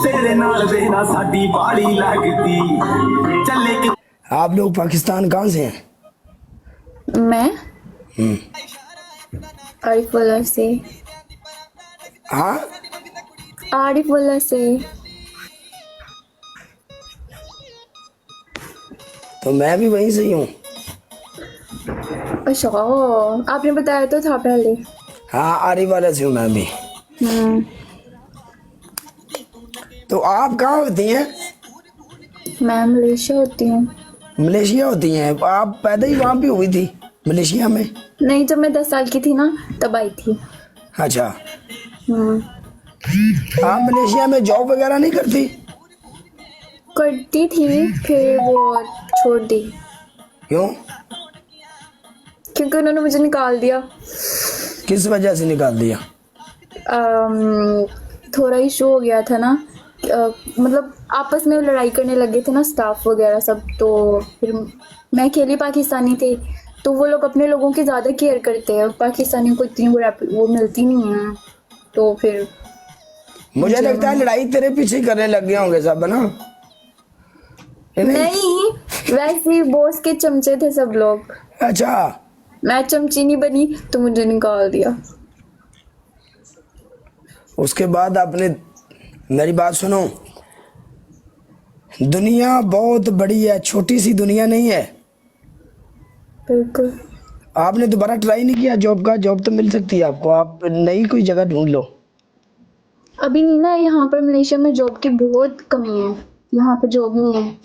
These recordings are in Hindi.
तेरे नाल वेना साडी बाड़ी लगदी चले कि। आप लोग पाकिस्तान कहाँ से हैं? मैं आरिफुल्ला से। हाँ, आरिफुल्ला से। तो मैं भी वहीं से ही हूँ। अच्छा, आपने बताया तो था पहले। हाँ, आरी वाला से हूँ मैं भी। तो आप कहाँ होती हैं? मैं मलेशिया होती हूँ। मलेशिया होती हैं आप? पैदा ही वहाँ पे हुई थी मलेशिया में? नहीं, जब मैं 10 साल की थी ना तब आई थी। अच्छा, हम्म। आप मलेशिया में जॉब वगैरह नहीं करती? करती थी, फिर वो छोड़ दी क्यों? क्योंकि उन्होंने मुझे निकाल दिया। किस वजह से निकाल दिया? थोड़ा इशू हो गया था ना। मतलब आपस में लड़ाई करने लगे थे ना स्टाफ वगैरह सब, तो फिर मैं अकेली पाकिस्तानी थी, तो वो लोग अपने लोगों की ज़्यादा केयर करते हैं, पाकिस्तानियों को इतनी वो मिलती नहीं है, तो फिर मुझे लगता है लड़ाई तेरे पीछे करने लग गए होंगे सब, ना? नहीं, वैसे ही बॉस के चमचे थे सब लोग। अच्छा, मैं चमची नहीं बनी तो मुझे निकाल दिया। उसके बाद आपने, मेरी बात सुनो, दुनिया बहुत बड़ी है, छोटी सी दुनिया नहीं है। बिल्कुल। आपने दोबारा ट्राई नहीं किया जॉब का? जॉब तो मिल सकती है आपको, आप नई कोई जगह ढूंढ लो। अभी नहीं ना, यहाँ पर मलेशिया में जॉब की बहुत कमी है, यहाँ पर जॉब नहीं है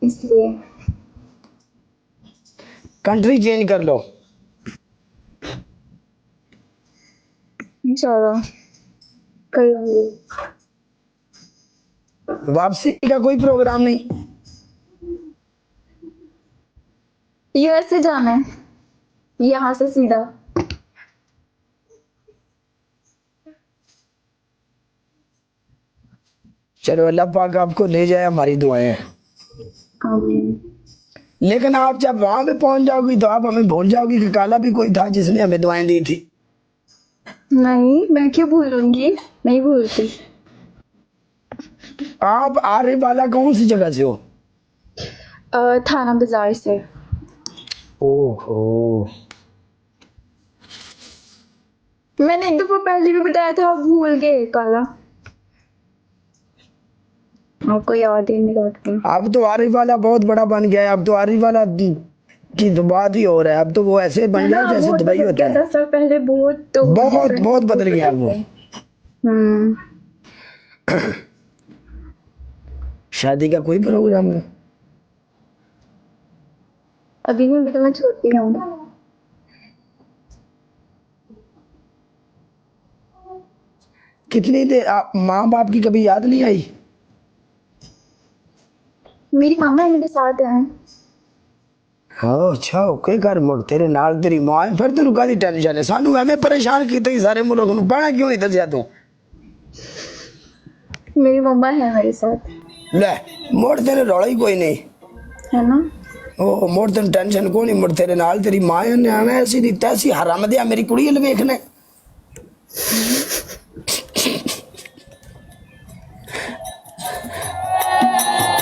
इसलिए। कंट्री चेंज कर लो। इंशाल्लाह करूँगी। वापसी का कोई प्रोग्राम नहीं? यूएस से जाना है, यहाँ से सीधा। चलो, अल्लाह पाक आपको ले जाए, हमारी दुआएं हैं। आमीन। लेकिन आप जब वहां पे पहुंच जाओगी तो आप हमें भूल जाओगी कि काला भी कोई था जिसने हमें दुआएं दी थी। नहीं, मैं क्यों भूलूंगी, नहीं भूलती। आप आरे वाला कौन सी जगह से हो? थाना बाजार से। ओहो, मैंने एक दफा पहले भी बताया था, आप भूल गए काला, आपको याद ही नहीं रखती। अब तो आरिफ वाला बहुत बड़ा बन गया है। अब तो आरिफ वाला की तो बात ही हो रहा है। अब तो वो ऐसे बन गया जैसे बहुत दुबई बदल होता गया, है। 10 साल पहले बहुत तो बहुत बहुत बदल गया वो। हम्म। शादी का कोई प्रोग्राम नहीं? अभी नहीं, तो मैं छोटी हूँ। कितनी देर माँ बाप की कभी याद नहीं आई? मेरी मामा मेरे साथ है। हाँ, अच्छा, ओके कर मुड़ तेरे नाल तेरी मां है, फिर तेन कादी टेंशन है? सानू एवं परेशान किया सारे मुल्क नूं, पढ़ा क्यों नहीं दसिया तू? मेरी मम्मा है मेरे साथ। ले, मुड़ तेरे रौला ही कोई नहीं है ना। ओ, मुड़ तेन टेंशन को नहीं, मुड़ तेरे नाल तेरी मां है, ऐसी दी तैसी हराम दिया मेरी कुड़ी अल वेखना।